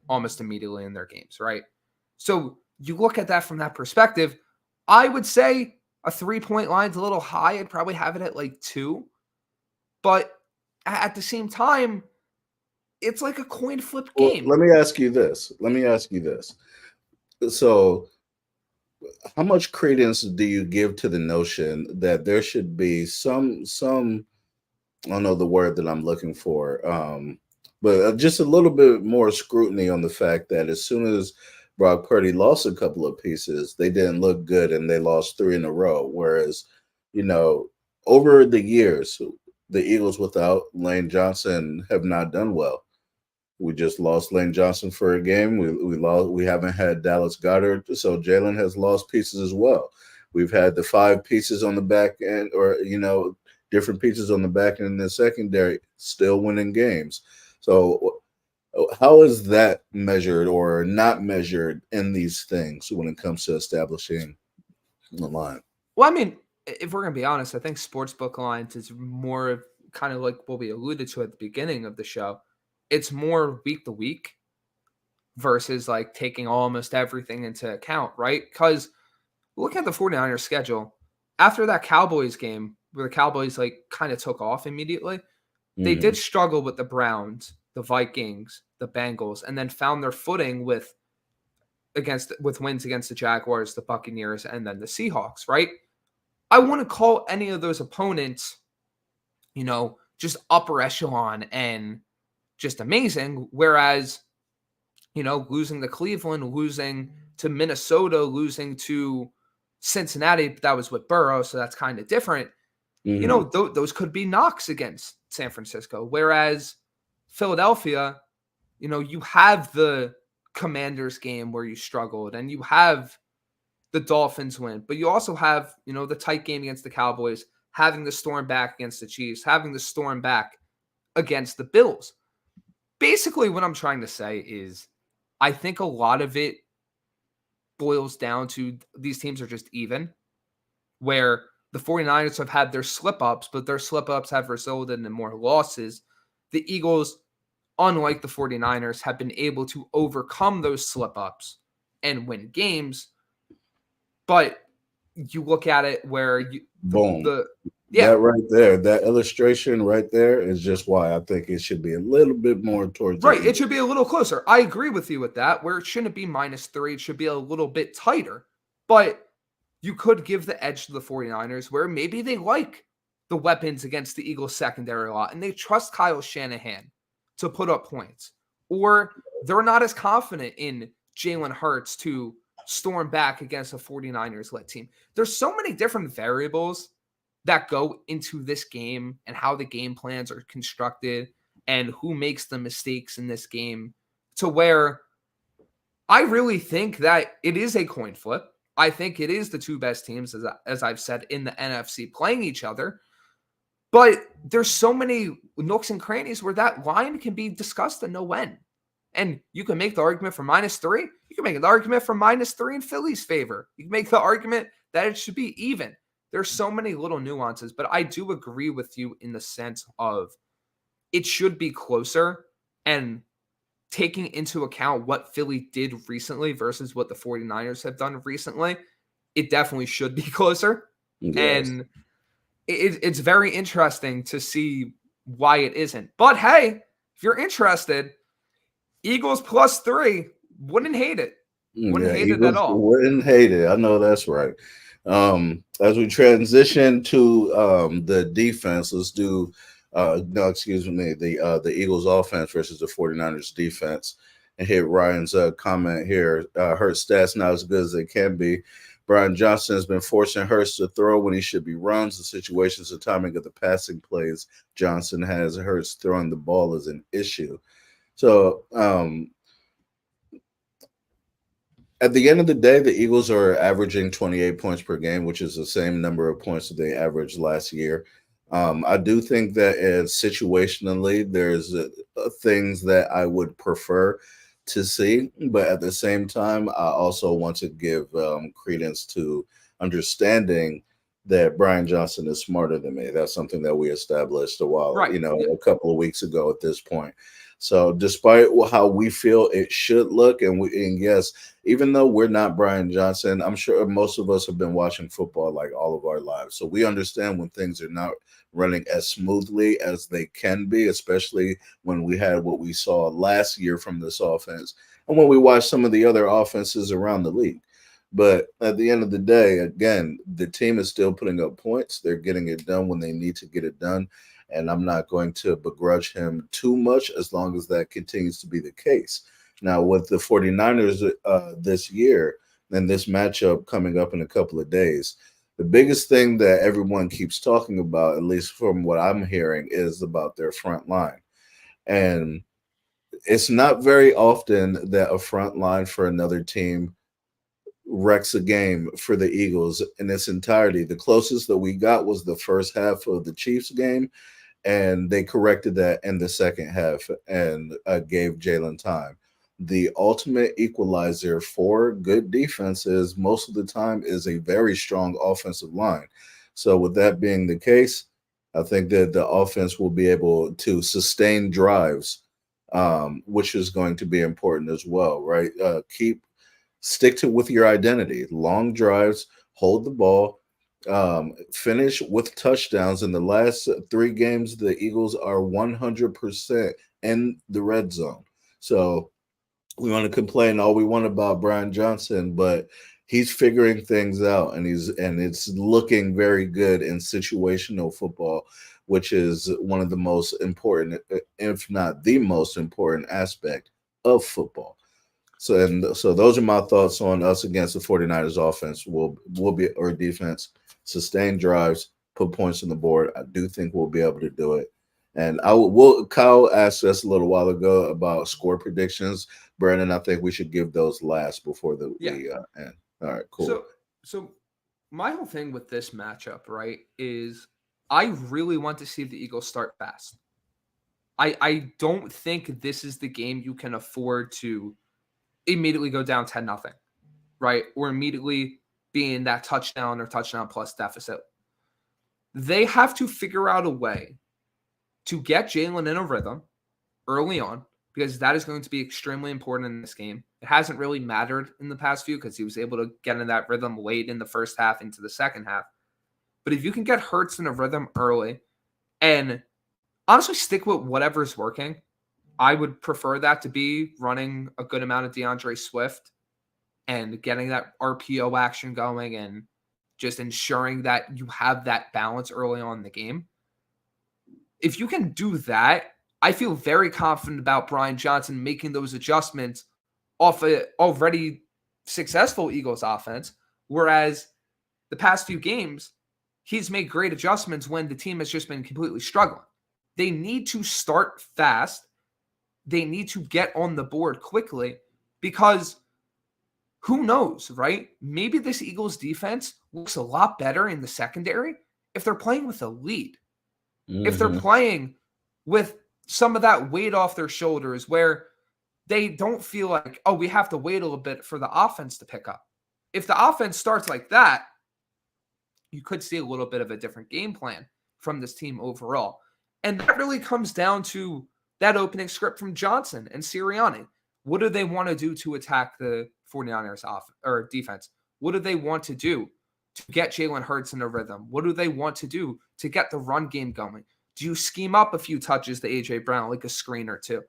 almost immediately in their games, right? So you look at that from that perspective, I would say a 3-point line's a little high. I'd probably have it at like 2. But at the same time, it's like a coin flip Well, game. let me ask you this. So, how much credence do you give to the notion that there should be some I don't know the word that I'm looking for, but just a little bit more scrutiny on the fact that as soon as Brock Purdy lost a couple of pieces, they didn't look good and they lost 3 in a row. Whereas, you know, over the years, the Eagles without Lane Johnson have not done well. We just lost Lane Johnson for a game. We lost. We haven't had Dallas Goddard, so Jalen has lost pieces as well. We've had the 5 pieces on the back end, or different pieces on the back end in the secondary, still winning games. So, how is that measured or not measured in these things when it comes to establishing the line? Well, I mean, if we're going to be honest, I think sportsbook lines is more of kind of like what we alluded to at the beginning of the show. It's more week to week versus like taking almost everything into account, right? Because look at the 49ers schedule. After that Cowboys game, where the Cowboys like kind of took off immediately, they Hmm. did struggle with the Browns, the Vikings, the Bengals, and then found their footing with wins against the Jaguars, the Buccaneers, and then the Seahawks, right? I wouldn't call any of those opponents, just upper echelon and just amazing. Whereas, losing to Cleveland, losing to Minnesota, losing to Cincinnati, but that was with Burrow, so that's kind of different. Hmm. Those could be knocks against San Francisco. Whereas Philadelphia, you have the Commanders game where you struggled, and you have the Dolphins win, but you also have, the tight game against the Cowboys, having the storm back against the Chiefs, having the storm back against the Bills. Basically, what I'm trying to say is I think a lot of it boils down to these teams are just even. where the 49ers have had their slip-ups, but their slip-ups have resulted in more losses. The Eagles, unlike the 49ers, have been able to overcome those slip-ups and win games. But you look at it where boom. That right there, that illustration right there is just why I think it should be a little bit more towards right. It should be a little closer. I agree with you with that, where it shouldn't be -3. It should be a little bit tighter. But you could give the edge to the 49ers where maybe they like the weapons against the Eagles secondary a lot and they trust Kyle Shanahan to put up points. Or they're not as confident in Jalen Hurts to storm back against a 49ers-led team. There's so many different variables that go into this game and how the game plans are constructed and who makes the mistakes in this game, to where I really think that it is a coin flip. I think it is the two best teams, as I've said, in the NFC playing each other. But there's so many nooks and crannies where that line can be discussed to no end. And you can make the argument for -3. You can make the argument for -3 in Philly's favor. You can make the argument that it should be even. There's so many little nuances, but I do agree with you in the sense of it should be closer, and taking into account what Philly did recently versus what the 49ers have done recently, it definitely should be closer. Yes. And it's very interesting to see why it isn't. But hey, if you're interested, Eagles +3, wouldn't hate it. Wouldn't hate Eagles it at all. Wouldn't hate it. I know that's right. As we transition to the defense, let's do the Eagles offense versus the 49ers defense, and hit Ryan's comment here. Hurts stats not as good as they can be. Brian Johnson has been forcing Hurts to throw when he should be runs. The situations, the timing of the passing plays Johnson has Hurts throwing the ball is an issue. So at the end of the day, the Eagles are averaging 28 points per game, which is the same number of points that they averaged last year. I do think that situationally, there's things that I would prefer to see, but at the same time, I also want to give credence to understanding that Brian Johnson is smarter than me. That's something that we established a couple of weeks ago at this point. So despite how we feel it should look, and yes, even though we're not Brian Johnson, I'm sure most of us have been watching football like all of our lives. So we understand when things are not running as smoothly as they can be, especially when we had what we saw last year from this offense and when we watched some of the other offenses around the league. But at the end of the day, again, the team is still putting up points. They're getting it done when they need to get it done. And I'm not going to begrudge him too much as long as that continues to be the case. Now, with the 49ers this year and this matchup coming up in a couple of days, the biggest thing that everyone keeps talking about, at least from what I'm hearing, is about their front line. And it's not very often that a front line for another team wrecks a game for the Eagles in its entirety. The closest that we got was the first half of the Chiefs game, and they corrected that in the second half and gave Jalen time. The ultimate equalizer for good defenses most of the time is a very strong offensive line. So with that being the case, I think that the offense will be able to sustain drives, which is going to be important as well, right? Stick to with your identity. Long drives, hold the ball, finish with touchdowns. In the last 3 games, the Eagles are 100% in the red zone. So we want to complain all we want about Brian Johnson, but he's figuring things out, and it's looking very good in situational football, which is one of the most important, if not the most important aspect of football. So those are my thoughts on us against the 49ers offense. Will be, or defense, sustain drives, put points on the board. I do think we'll be able to do it. And Kyle asked us a little while ago about score predictions. Brandon, I think we should give those last before we end. All right, cool. So my whole thing with this matchup, right, is I really want to see the Eagles start fast. I don't think this is the game you can afford to immediately go down 10-0, right? Or immediately being that touchdown or touchdown plus deficit. They have to figure out a way to get Jalen in a rhythm early on, because that is going to be extremely important in this game. It hasn't really mattered in the past few because he was able to get in that rhythm late in the first half into the second half. But if you can get Hurts in a rhythm early and honestly stick with whatever's working, I would prefer that to be running a good amount of DeAndre Swift and getting that RPO action going and just ensuring that you have that balance early on in the game. If you can do that, I feel very confident about Brian Johnson making those adjustments off an already successful Eagles offense, whereas the past few games, he's made great adjustments when the team has just been completely struggling. They need to start fast. They need to get on the board quickly because who knows, right? Maybe this Eagles defense looks a lot better in the secondary if they're playing with a lead. Mm-hmm. If they're playing with some of that weight off their shoulders where they don't feel like, oh, we have to wait a little bit for the offense to pick up. If the offense starts like that, you could see a little bit of a different game plan from this team overall. And that really comes down to that opening script from Johnson and Sirianni. What do they want to do to attack the 49ers defense? What do they want to do to get Jalen Hurts in a rhythm? What do they want to do to get the run game going? Do you scheme up a few touches to A.J. Brown, like a screen or two?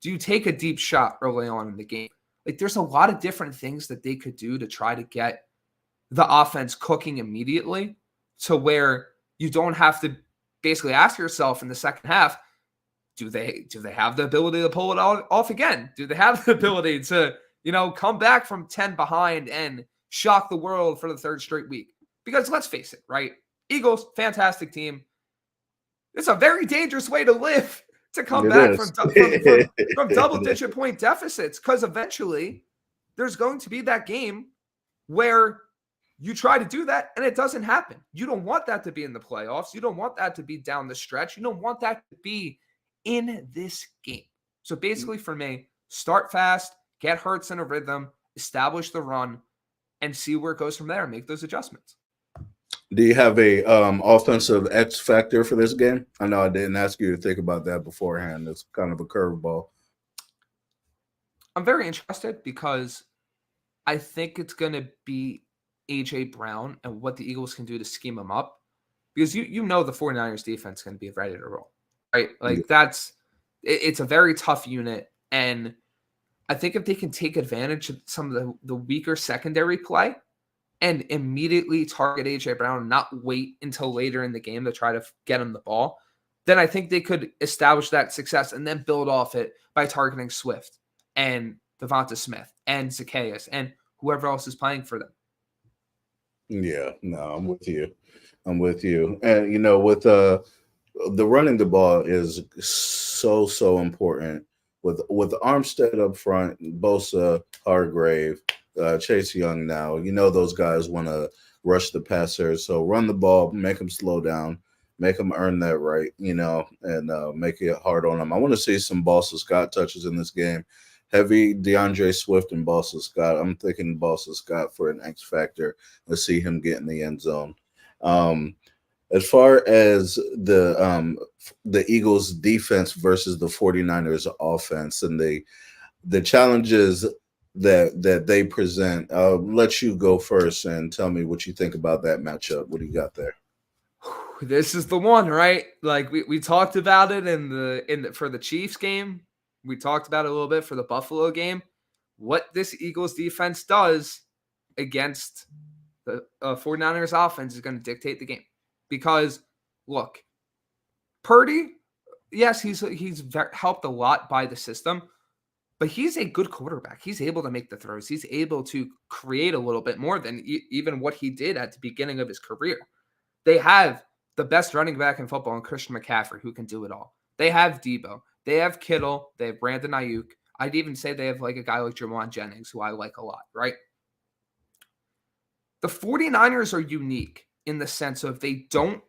Do you take a deep shot early on in the game? Like, there's a lot of different things that they could do to try to get the offense cooking immediately to where you don't have to basically ask yourself in the second half, do they have the ability to pull it off again? Do they have the ability to, come back from 10 behind and shock the world for the third straight week? Because let's face it, right? Eagles, fantastic team. It's a very dangerous way to live, to come back from double-digit point deficits, because eventually there's going to be that game where you try to do that and it doesn't happen. You don't want that to be in the playoffs. You don't want that to be down the stretch. You don't want that to be in this game. So basically for me, start fast, get Hurts in a rhythm, establish the run, and see where it goes from there and make those adjustments. Do you have a offensive X factor for this game? I know I didn't ask you to think about that beforehand. It's kind of a curveball. I'm very interested because I think it's going to be A.J. Brown and what the Eagles can do to scheme him up. Because the 49ers defense is going to be ready to roll, right? Like it's a very tough unit. And I think if they can take advantage of some of the weaker secondary play and immediately target A.J. Brown and not wait until later in the game to try to get him the ball, then I think they could establish that success and then build off it by targeting Swift and Devonta Smith and Zacchaeus and whoever else is playing for them. Yeah, no, I'm with you. And, with the running the ball is so important. With Armstead up front, Bosa, Hargrave, Chase Young now, those guys want to rush the passer. So run the ball, make them slow down, make them earn that right, and make it hard on them. I want to see some Boston Scott touches in this game. Heavy DeAndre Swift and Boston Scott. I'm thinking Boston Scott for an X factor. Let's see him get in the end zone. As far as the Eagles defense versus the 49ers offense and the challenges that they present, I'll let you go first and tell me what you think about that matchup. What do you got there? This is the one, right? Like we talked about it for the Chiefs game. We talked about it a little bit for the Buffalo game. What this Eagles defense does against the 49ers offense is going to dictate the game. Because, look, Purdy, yes, he's helped a lot by the system, but he's a good quarterback. He's able to make the throws. He's able to create a little bit more than even what he did at the beginning of his career. They have the best running back in football in Christian McCaffrey, who can do it all. They have Debo. They have Kittle. They have Brandon Ayuk. I'd even say they have like a guy like Jawan Jennings, who I like a lot, right? The 49ers are unique in the sense of they don't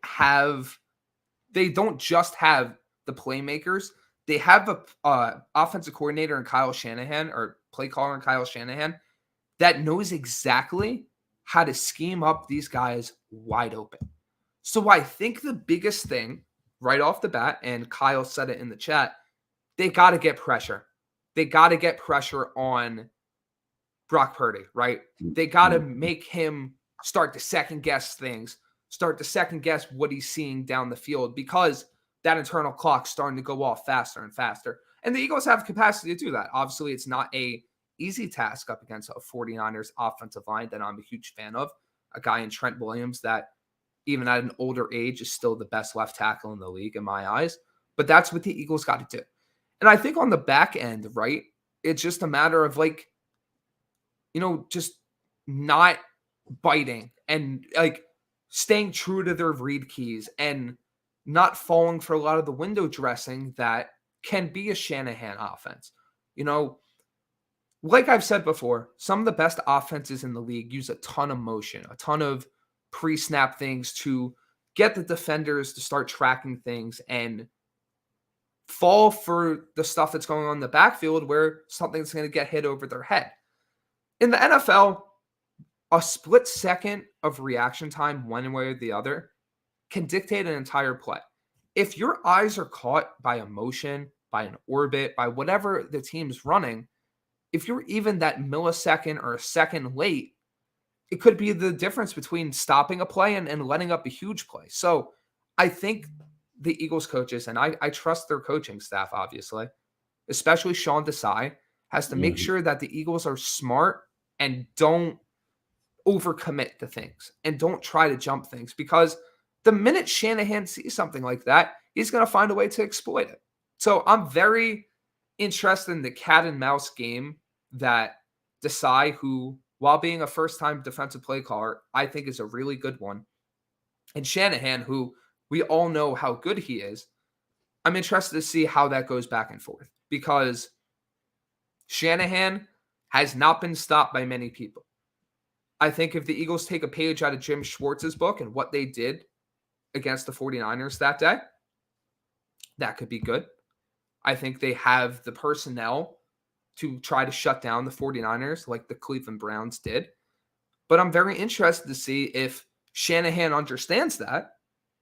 just have the playmakers. They have a offensive coordinator in Kyle Shanahan, or play caller in Kyle Shanahan, that knows exactly how to scheme up these guys wide open. So I think the biggest thing right off the bat, and Kyle said it in the chat, they got to get pressure. They got to get pressure on Brock Purdy, right? They got to make him start to second guess things, start to second guess what he's seeing down the field, because that internal clock's starting to go off faster and faster. And the Eagles have capacity to do that. Obviously, it's not a easy task up against a 49ers offensive line that I'm a huge fan of, a guy in Trent Williams that even at an older age is still the best left tackle in the league in my eyes. But that's what the Eagles got to do. And I think on the back end, right, it's just a matter of like, just not biting and like staying true to their read keys and not falling for a lot of the window dressing that can be a Shanahan offense. Like I've said before, some of the best offenses in the league use a ton of motion, a ton of pre-snap things to get the defenders to start tracking things and fall for the stuff that's going on in the backfield where something's going to get hit over their head. In the NFL, a split second of reaction time one way or the other can dictate an entire play. If your eyes are caught by a motion, by an orbit, by whatever the team's running, if you're even that millisecond or a second late, it could be the difference between stopping a play and letting up a huge play. So I think the Eagles coaches, and I trust their coaching staff, obviously, especially Sean Desai, has to make sure that the Eagles are smart and don't overcommit to things and don't try to jump things, because the minute Shanahan sees something like that, he's going to find a way to exploit it. So I'm very interested in the cat and mouse game that Desai, who, while being a first-time defensive play caller, I think is a really good one, and Shanahan, who we all know how good he is, I'm interested to see how that goes back and forth, because Shanahan has not been stopped by many people. I think if the Eagles take a page out of Jim Schwartz's book and what they did against the 49ers that day, that could be good. I think they have the personnel to try to shut down the 49ers like the Cleveland Browns did. But I'm very interested to see if Shanahan understands that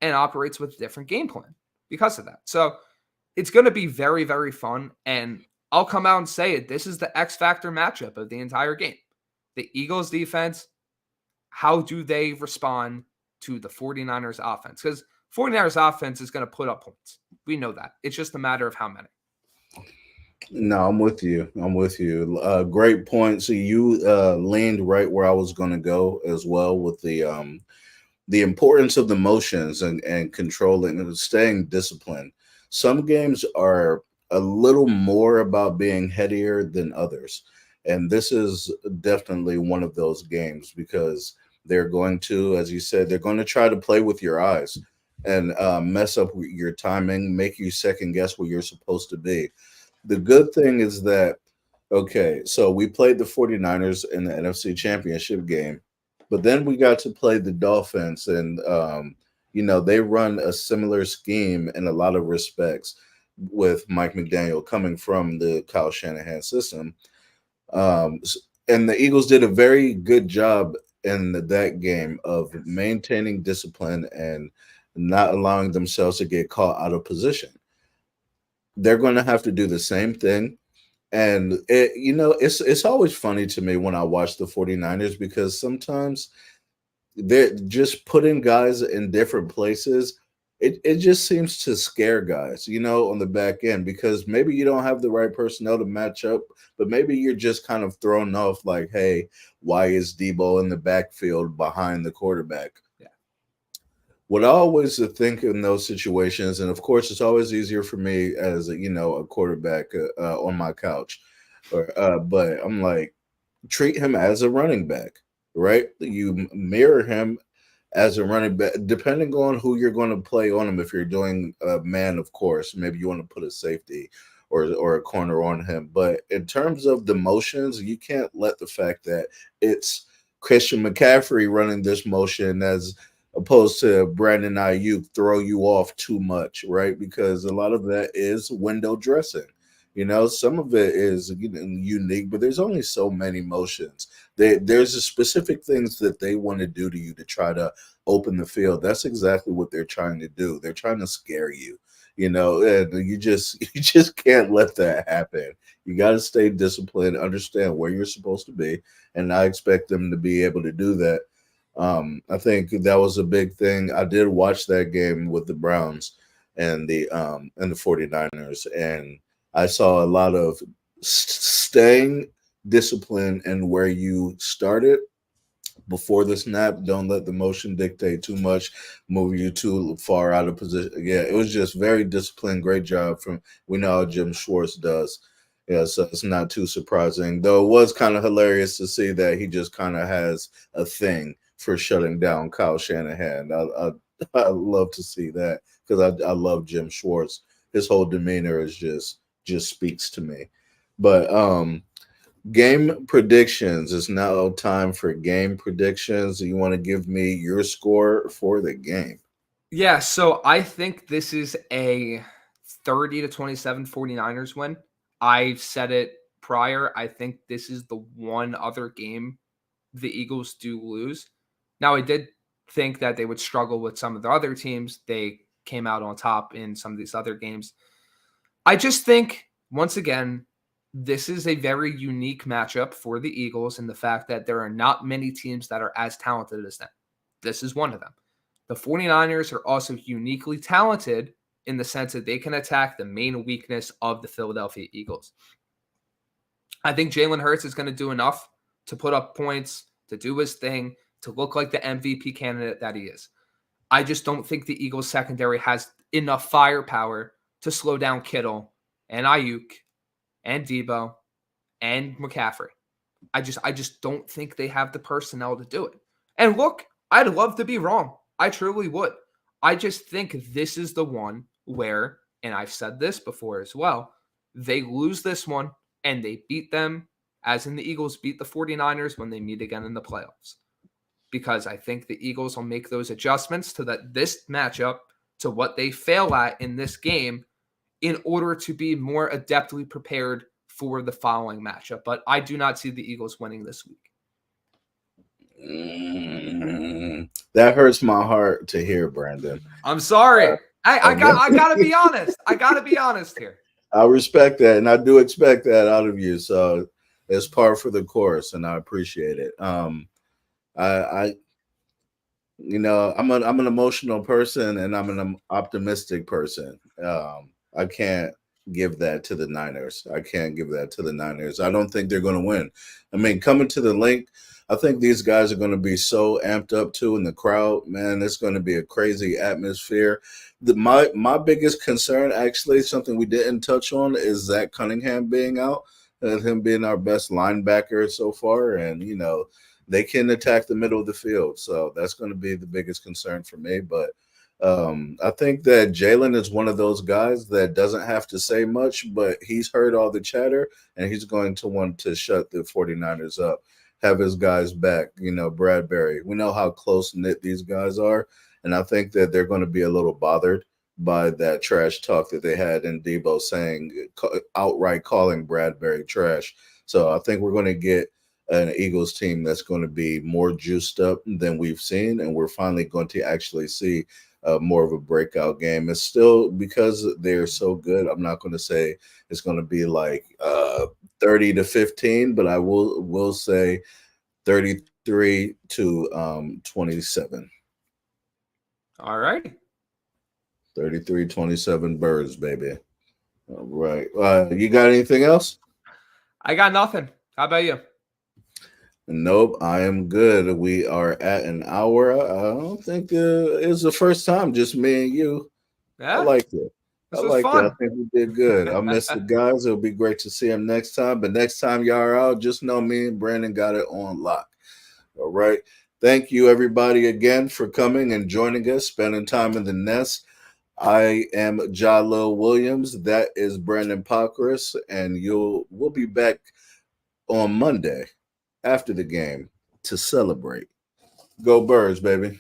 and operates with a different game plan because of that. So it's going to be very, very fun. And I'll come out and say it. This is the X factor matchup of the entire game. The Eagles defense, how do they respond to the 49ers offense? Because 49ers offense is going to put up points. We know that. It's just a matter of how many. No, I'm with you. Great point. So you leaned right where I was going to go as well with the importance of the motions and controlling and staying disciplined. Some games are a little more about being headier than others. And this is definitely one of those games, because they're going to, as you said, they're going to try to play with your eyes and mess up your timing, make you second guess where you're supposed to be. The good thing is that, okay, so we played the 49ers in the NFC Championship game, but then we got to play the Dolphins, and, they run a similar scheme in a lot of respects with Mike McDaniel coming from the Kyle Shanahan system. And the Eagles did a very good job in that game of maintaining discipline and not allowing themselves to get caught out of position. They're going to have to do the same thing. And it's always funny to me when I watch the 49ers, because sometimes they're just putting guys in different places. It just seems to scare guys, on the back end, because maybe you don't have the right personnel to match up, but maybe you're just kind of thrown off like, hey, why is Debo in the backfield behind the quarterback? Yeah. What I always think in those situations, and of course, it's always easier for me as a quarterback on my couch, but I'm like, treat him as a running back, right? You mirror him as a running back, depending on who you're going to play on him. If you're doing a man, of course, maybe you want to put a safety or a corner on him. But in terms of the motions, you can't let the fact that it's Christian McCaffrey running this motion as opposed to Brandon Ayuk throw you off too much, right? Because a lot of that is window dressing. Some of it is unique, but there's only so many motions. There's a specific things that they want to do to you to try to open the field. That's exactly what they're trying to do. They're trying to scare you, and you just you just can't let that happen. You got to stay disciplined, understand where you're supposed to be, and I expect them to be able to do that. I think that was a big thing. I did watch that game with the Browns and the 49ers, and I saw a lot of staying disciplined and where you started before the snap. Don't let the motion dictate too much, move you too far out of position. Yeah, it was just very disciplined. Great job from we know how Jim Schwartz does. Yeah, so it's not too surprising. Though it was kind of hilarious to see that he just kind of has a thing for shutting down Kyle Shanahan. I love to see that because I love Jim Schwartz. His whole demeanor is just speaks to me. But game predictions. It's now time for game predictions. You want to give me your score for the game? Yeah, so I think this is a 30-27 49ers win. I've said it prior. I think this is the one other game the Eagles do lose. Now, I did think that they would struggle with some of the other teams. They came out on top in some of these other games. I just think, once again, this is a very unique matchup for the Eagles in the fact that there are not many teams that are as talented as them. This is one of them. The 49ers are also uniquely talented in the sense that they can attack the main weakness of the Philadelphia Eagles. I think Jalen Hurts is going to do enough to put up points, to do his thing, to look like the MVP candidate that he is. I just don't think the Eagles secondary has enough firepower to slow down Kittle and Ayuk and Debo and McCaffrey. I just don't think they have the personnel to do it. And look, I'd love to be wrong. I truly would. I just think this is the one where, and I've said this before as well, they lose this one and they beat them, as in the Eagles beat the 49ers when they meet again in the playoffs. Because I think the Eagles will make those adjustments to this matchup to what they fail at in this game in order to be more adeptly prepared for the following matchup. But I do not see the Eagles winning this week. That hurts my heart to hear, Brandon. I'm sorry. I gotta be honest. I gotta be honest here. I respect that, and I do expect that out of you. So it's par for the course, and I appreciate it. I I'm an emotional person, and I'm an optimistic person. I can't give that to the Niners. I can't give that to the Niners. I don't think they're going to win. I mean, coming to the link, I think these guys are going to be so amped up too in the crowd. Man, it's going to be a crazy atmosphere. My biggest concern, actually, something we didn't touch on, is Zach Cunningham being out and him being our best linebacker so far. And, they can attack the middle of the field. So that's going to be the biggest concern for me. But I think that Jalen is one of those guys that doesn't have to say much, but he's heard all the chatter, and he's going to want to shut the 49ers up, have his guys back. Bradbury, we know how close-knit these guys are, and I think that they're going to be a little bothered by that trash talk that they had in Debo saying, outright calling Bradbury trash. So I think we're going to get an Eagles team that's going to be more juiced up than we've seen, and we're finally going to actually see more of a breakout game. It's still, because they're so good, I'm not going to say it's going to be like 30-15, but I will say 33-27. All right. 33-27 Birds, baby. All right. You got anything else? I got nothing. How about you? Nope, I am good. We are at an hour. I don't think it's the first time, just me and you. Yeah, I liked it. This was fun. I think we did good. I miss the guys. It'll be great to see them next time. But next time y'all are out, just know me and Brandon got it on lock. All right. Thank you, everybody, again for coming and joining us, spending time in the nest. I am Jalil Williams. That is Brandon Pockris, and we'll be back on Monday after the game to celebrate. Go Birds, baby.